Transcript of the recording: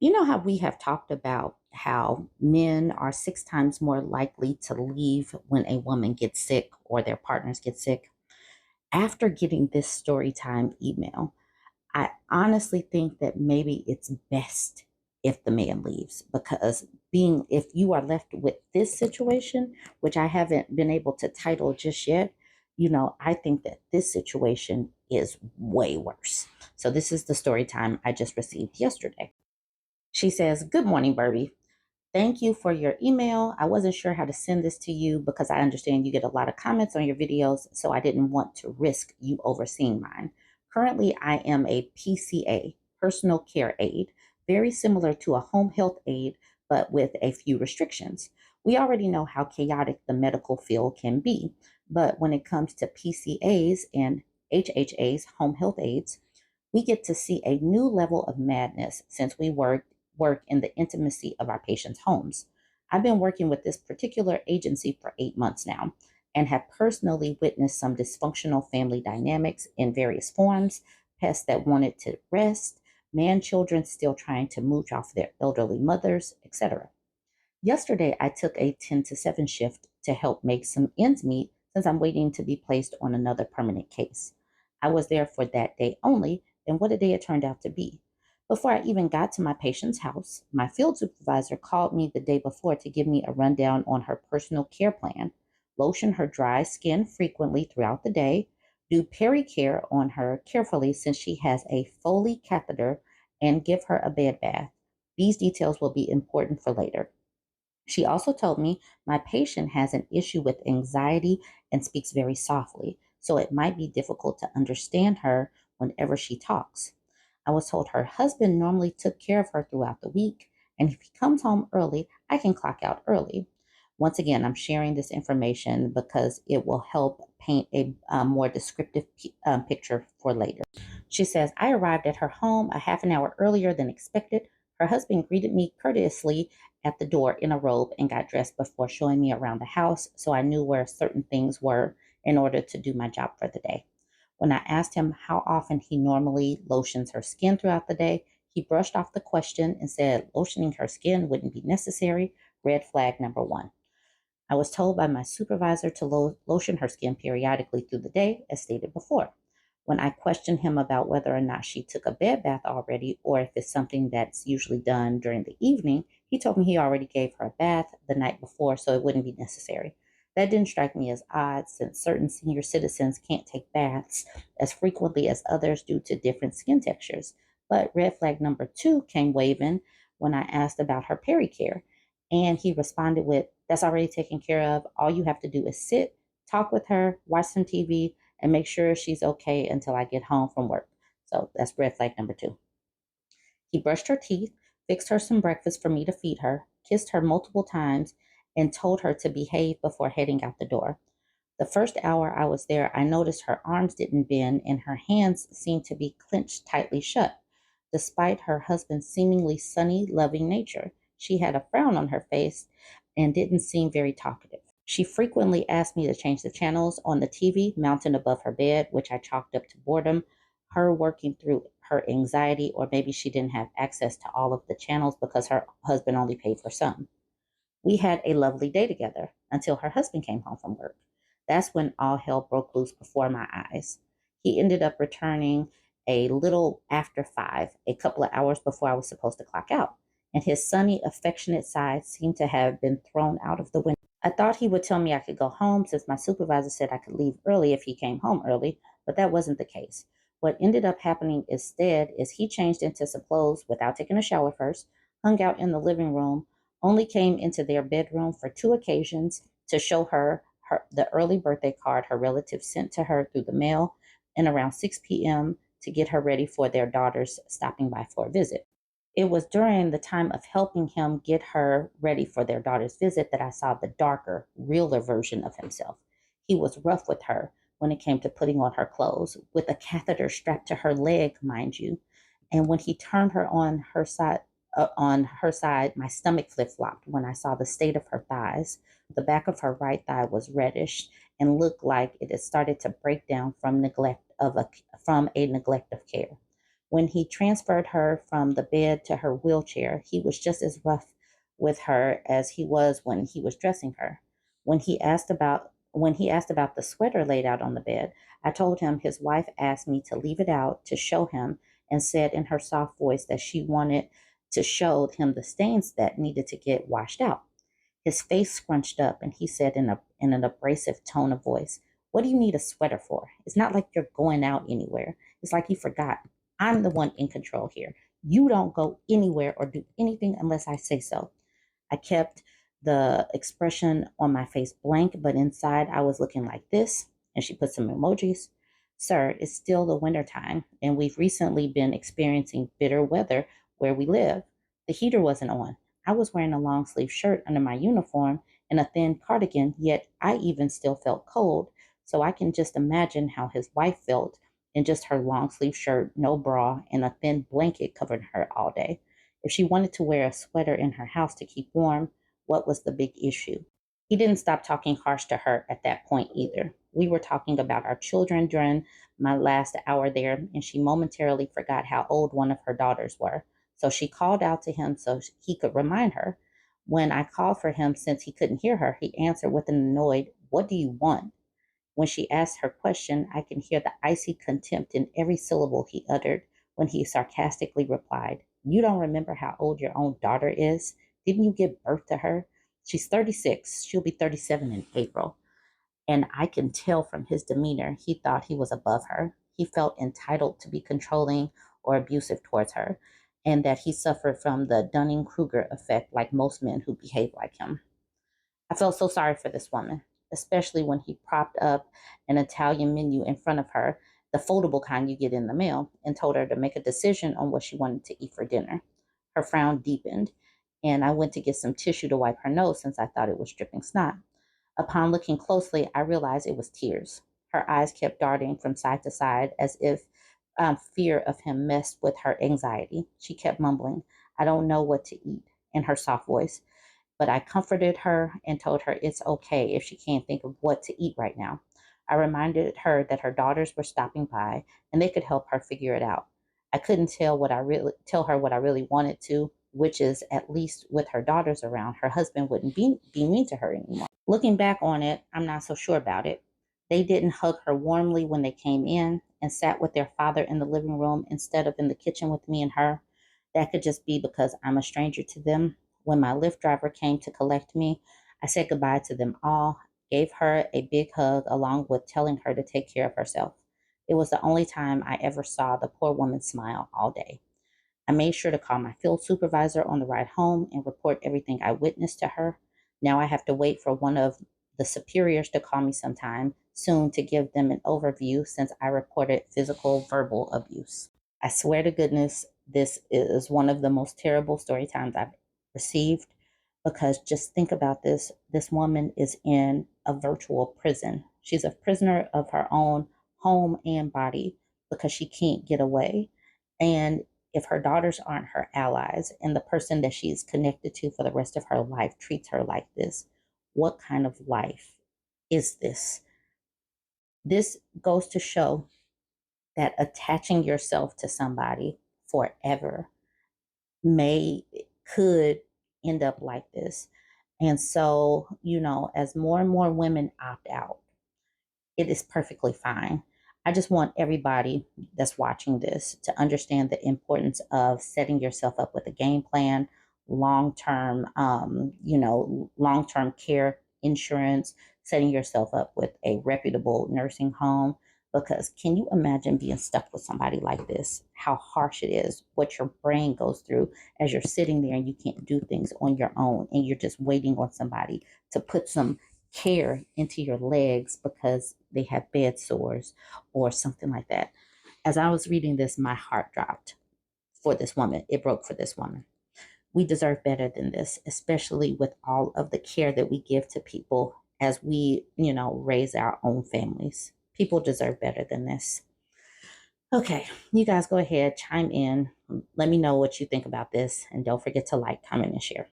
You know how we have talked about how men are 6 times more likely to leave when a woman gets sick or their partners get sick? After getting this story time email, I honestly think that maybe it's best if the man leaves because if you are left with this situation, which I haven't been able to title just yet, I think that this situation is way worse. So this is the story time I just received yesterday. She says, "Good morning, Burbie. Thank you for your email. I wasn't sure how to send this to you because I understand you get a lot of comments on your videos, so I didn't want to risk you overseeing mine. Currently, I am a PCA, personal care aide, very similar to a home health aide, but with a few restrictions. We already know how chaotic the medical field can be, but when it comes to PCAs and HHAs, home health aides, we get to see a new level of madness since we work in the intimacy of our patients' homes. I've been working with this particular agency for 8 months now and have personally witnessed some dysfunctional family dynamics in various forms, pests that wanted to rest, man children still trying to mooch off their elderly mothers, etc. Yesterday, I took a 10 to 7 shift to help make some ends meet since I'm waiting to be placed on another permanent case. I was there for that day only, and what a day it turned out to be. Before I even got to my patient's house, my field supervisor called me the day before to give me a rundown on her personal care plan, lotion her dry skin frequently throughout the day, do pericare on her carefully since she has a Foley catheter, and give her a bed bath. These details will be important for later. She also told me my patient has an issue with anxiety and speaks very softly, so it might be difficult to understand her whenever she talks. I was told her husband normally took care of her throughout the week, and if he comes home early, I can clock out early. Once again, I'm sharing this information because it will help paint a more descriptive picture for later. She says, I arrived at her home a half an hour earlier than expected. Her husband greeted me courteously at the door in a robe and got dressed before showing me around the house, so I knew where certain things were in order to do my job for the day. When I asked him how often he normally lotions her skin throughout the day, he brushed off the question and said lotioning her skin wouldn't be necessary. Red flag number one. I was told by my supervisor to lotion her skin periodically through the day, as stated before. When I questioned him about whether or not she took a bed bath already or if it's something that's usually done during the evening, he told me he already gave her a bath the night before, so it wouldn't be necessary. That didn't strike me as odd since certain senior citizens can't take baths as frequently as others due to different skin textures. But red flag number two came waving when I asked about her pericare. And he responded with, that's already taken care of. All you have to do is sit, talk with her, watch some TV, and make sure she's okay until I get home from work. So that's red flag number two. He brushed her teeth, fixed her some breakfast for me to feed her, kissed her multiple times, and told her to behave before heading out the door. The first hour I was there, I noticed her arms didn't bend and her hands seemed to be clenched tightly shut. Despite her husband's seemingly sunny, loving nature, she had a frown on her face and didn't seem very talkative. She frequently asked me to change the channels on the TV mounted above her bed, which I chalked up to boredom, her working through her anxiety, or maybe she didn't have access to all of the channels because her husband only paid for some. We had a lovely day together until her husband came home from work. That's when all hell broke loose before my eyes. He ended up returning a little after 5, a couple of hours before I was supposed to clock out, and his sunny, affectionate side seemed to have been thrown out of the window. I thought he would tell me I could go home since my supervisor said I could leave early if he came home early, but that wasn't the case. What ended up happening instead is he changed into some clothes without taking a shower first, hung out in the living room, only came into their bedroom for 2 occasions to show her the early birthday card her relatives sent to her through the mail, and around 6 p.m. to get her ready for their daughters stopping by for a visit. It was during the time of helping him get her ready for their daughter's visit that I saw the darker, realer version of himself. He was rough with her when it came to putting on her clothes, with a catheter strapped to her leg, mind you. And when he turned her on her side, my stomach flip-flopped when I saw the state of her thighs. The back of her right thigh was reddish and looked like it had started to break down from a neglect of care. When he transferred her from the bed to her wheelchair, he was just as rough with her as he was when he was dressing her. When he asked about the sweater laid out on the bed, I told him his wife asked me to leave it out to show him and said in her soft voice that she wanted to show him the stains that needed to get washed out. His face scrunched up and he said in an abrasive tone of voice, "What do you need a sweater for? It's not like you're going out anywhere. It's like you forgot. I'm the one in control here. You don't go anywhere or do anything unless I say so." I kept the expression on my face blank, but inside I was looking like this. And she put some emojis. "Sir, it's still the winter time, and we've recently been experiencing bitter weather where we live. The heater wasn't on. I was wearing a long sleeve shirt under my uniform and a thin cardigan, yet I even still felt cold. So I can just imagine how his wife felt in just her long sleeve shirt, no bra, and a thin blanket covering her all day. If she wanted to wear a sweater in her house to keep warm, what was the big issue?" He didn't stop talking harsh to her at that point either. We were talking about our children during my last hour there, and she momentarily forgot how old one of her daughters were. So she called out to him so he could remind her. When I called for him, since he couldn't hear her, he answered with an annoyed, "What do you want?" When she asked her question, I can hear the icy contempt in every syllable he uttered when he sarcastically replied, "You don't remember how old your own daughter is? Didn't you give birth to her? She's 36. She'll be 37 in April." And I can tell from his demeanor, he thought he was above her. He felt entitled to be controlling or abusive towards her, and that he suffered from the Dunning Kruger effect like most men who behave like him. I felt so sorry for this woman, especially when he propped up an Italian menu in front of her, the foldable kind you get in the mail, and told her to make a decision on what she wanted to eat for dinner. Her frown deepened, and I went to get some tissue to wipe her nose since I thought it was dripping snot. Upon looking closely, I realized it was tears. Her eyes kept darting from side to side as if fear of him messed with her anxiety. She kept mumbling, "I don't know what to eat," in her soft voice. But I comforted her and told her it's okay if she can't think of what to eat right now. I reminded her that her daughters were stopping by and they could help her figure it out. I couldn't tell her what I really wanted to, which is at least with her daughters around, her husband wouldn't be mean to her anymore. Looking back on it, I'm not so sure about it. They didn't hug her warmly when they came in and sat with their father in the living room instead of in the kitchen with me and her. That could just be because I'm a stranger to them. When my Lyft driver came to collect me, I said goodbye to them all, gave her a big hug, along with telling her to take care of herself. It was the only time I ever saw the poor woman smile all day. I made sure to call my field supervisor on the ride home and report everything I witnessed to her. Now I have to wait for one of the superiors to call me sometime soon to give them an overview since I reported physical verbal abuse. I swear to goodness, this is one of the most terrible story times I've received because just think about this. This woman is in a virtual prison. She's a prisoner of her own home and body because she can't get away. And if her daughters aren't her allies and the person that she's connected to for the rest of her life treats her like this, what kind of life is this? This goes to show that attaching yourself to somebody forever may could end up like this. And so, as more and more women opt out, it is perfectly fine. I just want everybody that's watching this to understand the importance of setting yourself up with a game plan, long term care insurance, setting yourself up with a reputable nursing home. Because can you imagine being stuck with somebody like this? How harsh it is, what your brain goes through as you're sitting there and you can't do things on your own and you're just waiting on somebody to put some care into your legs because they have bed sores or something like that. As I was reading this, my heart dropped for this woman. It broke for this woman. We deserve better than this, especially with all of the care that we give to people as we, raise our own families. People deserve better than this. Okay, you guys go ahead, chime in. Let me know what you think about this. And don't forget to like, comment, and share.